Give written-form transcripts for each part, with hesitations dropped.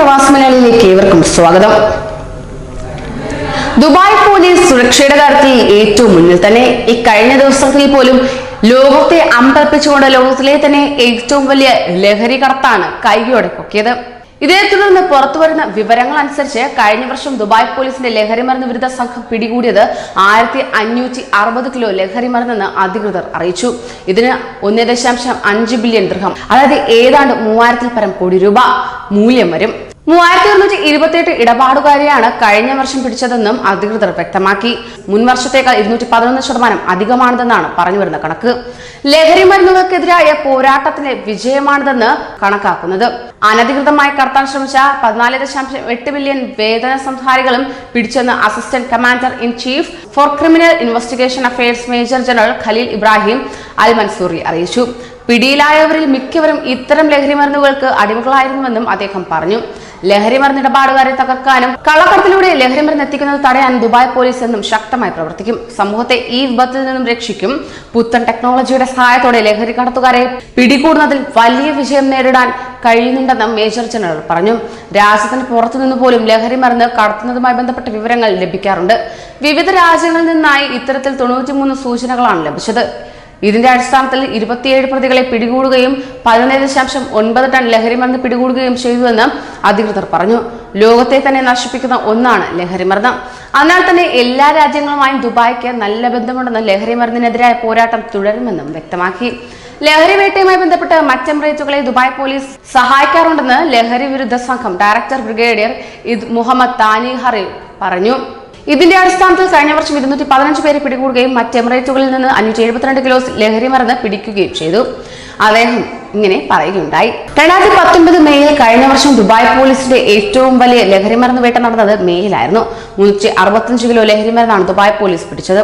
പ്രവാസി മലയാളിയിലേക്ക് ഏവർക്കും സ്വാഗതം. ദുബായ് പോലീസ് സുരക്ഷയുടെ കാര്യത്തിൽ ഏറ്റവും മുന്നിൽ തന്നെ. ഇക്കഴിഞ്ഞ ദിവസത്തിൽ പോലും ലോകത്തെ അമ്പരപ്പിച്ചുകൊണ്ട് ലോകത്തിലെ തന്നെ ഏറ്റവും വലിയ ലഹരി കടത്താണ് കൈയോടെ പൊക്കിയത്. ഇതേ തുടർന്ന് പുറത്തുവരുന്ന വിവരങ്ങൾ അനുസരിച്ച് കഴിഞ്ഞ വർഷം ദുബായ് പോലീസിന്റെ ലഹരി മരുന്ന് വിരുദ്ധ സംഘം പിടികൂടിയത് 1560 കിലോ ലഹരി മരുന്നെന്ന് അധികൃതർ അറിയിച്ചു. ഇതിന് 1.5 ബില്യൺ ദിർഹം, അതായത് ഏതാണ്ട് 3000 പരം കോടി രൂപ മൂല്യം വരും. 3128 ഇടപാടുകാരെയാണ് കഴിഞ്ഞ വർഷം പിടിച്ചതെന്നും അധികൃതർ വ്യക്തമാക്കി. മുൻ വർഷത്തേക്കാൾ 211% അധികമാണിതെന്നാണ് പറഞ്ഞുവരുന്ന കണക്ക്. ലഹരി മരുന്നുകൾക്കെതിരായ പോരാട്ടത്തിന്റെ വിജയമാണിതെന്ന് കണക്കാക്കുന്നത്. അനധികൃതമായി കടത്താൻ ശ്രമിച്ച 14.8 ബില്യൺ വേതന സംഹാരികളും പിടിച്ചെന്ന് assistant commander in chief for criminal investigation affairs major general Khalil Ibrahim Al Mansoori അറിയിച്ചു. പിടിയിലായവരിൽ മിക്കവരും ഇത്തരം ലഹരി മരുന്നുകൾക്ക് അടിമകളായിരുന്നുവെന്നും അദ്ദേഹം പറഞ്ഞു. ലഹരി മരുന്ന് ഇടപാടുകാരെ തകർക്കാനും കള്ളക്കടത്തിലൂടെ ലഹരി മരുന്ന് എത്തിക്കുന്നത് തടയാൻ ദുബായ് പോലീസ് എന്നും ശക്തമായി പ്രവർത്തിക്കും. സമൂഹത്തെ ഈ വിപത്തിൽ നിന്നും രക്ഷിക്കും. പുത്തൻ ടെക്നോളജിയുടെ സഹായത്തോടെ ലഹരി കടത്തുകാരെ പിടികൂടുന്നതിൽ വലിയ വിജയം നേരിടാൻ കഴിയുന്നുണ്ടെന്ന് മേജർ ജനറൽ പറഞ്ഞു. രാജ്യത്തിന് പുറത്തുനിന്ന് പോലും ലഹരി മരുന്ന് കടത്തുന്നതുമായി ബന്ധപ്പെട്ട വിവരങ്ങൾ ലഭിക്കാറുണ്ട്. വിവിധ രാജ്യങ്ങളിൽ നിന്നായി ഇത്തരത്തിൽ 93 സൂചനകളാണ് ലഭിച്ചത്. ഇതിന്റെ അടിസ്ഥാനത്തിൽ 27 പ്രതികളെ പിടികൂടുകയും 11.9 ടൺ ലഹരി മരുന്ന് പിടികൂടുകയും ചെയ്തുവെന്ന് അധികൃതർ പറഞ്ഞു. ലോകത്തെ തന്നെ നശിപ്പിക്കുന്ന ഒന്നാണ് ലഹരി മരുന്ന്. അതിനാൽ തന്നെ എല്ലാ രാജ്യങ്ങളുമായും ദുബായ്ക്ക് നല്ല ബന്ധമുണ്ടെന്ന് ലഹരി മരുന്നിനെതിരായ പോരാട്ടം തുടരുമെന്നും വ്യക്തമാക്കി. ലഹരി വേട്ടയുമായി ബന്ധപ്പെട്ട് മറ്റെമിറേറ്റുകളെ ദുബായ് പോലീസ് സഹായിക്കാറുണ്ടെന്ന് ലഹരി വിരുദ്ധ സംഘം ഡയറക്ടർ ബ്രിഗേഡിയർ മുഹമ്മദ് താനി ഹറി പറഞ്ഞു. ഇതിന്റെ അടിസ്ഥാനത്തിൽ കഴിഞ്ഞ വർഷം 215 പേരെ പിടികൂടുകയും മറ്റ് എമിറേറ്റുകളിൽ നിന്ന് 572 കിലോ ലഹരി മരുന്ന് പിടിക്കുകയും ചെയ്തു. അദ്ദേഹം ഇങ്ങനെ പറയുകയുണ്ടായി. 2019 മെയ്യിൽ കഴിഞ്ഞ വർഷം ദുബായ് പോലീസിന്റെ ഏറ്റവും വലിയ ലഹരി മരുന്ന് വേട്ട നടന്നത് മെയ്യിലായിരുന്നു. 365 കിലോ ലഹരി മരുന്നാണ് ദുബായ് പോലീസ് പിടിച്ചത്.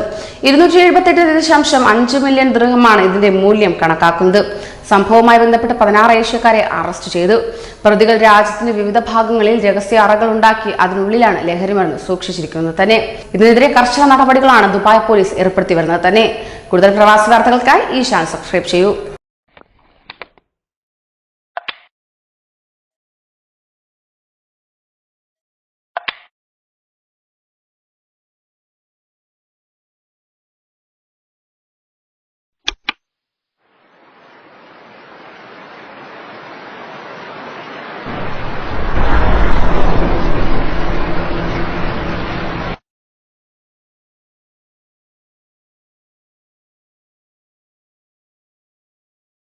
278.5 മില്യൺ ദിർഹമാണ് ഇതിന്റെ മൂല്യം കണക്കാക്കുന്നത്. സംഭവവുമായി ബന്ധപ്പെട്ട് 16 ഏഷ്യക്കാരെ അറസ്റ്റ് ചെയ്തു. പ്രതികൾ രാജ്യത്തിന്റെ വിവിധ ഭാഗങ്ങളിൽ രഹസ്യ അറകൾ ഉണ്ടാക്കി അതിനുള്ളിലാണ് ലഹരി മരുന്ന് സൂക്ഷിച്ചിരിക്കുന്നത് തന്നെ. ഇതിനെതിരെ കർശന നടപടികളാണ് ദുബായ് പോലീസ് ഏർപ്പെടുത്തി വരുന്നത് തന്നെ. കൂടുതൽ പ്രവാസി വാർത്തകൾക്കായി ഈ ചാനൽ സബ്സ്ക്രൈബ് ചെയ്യൂ.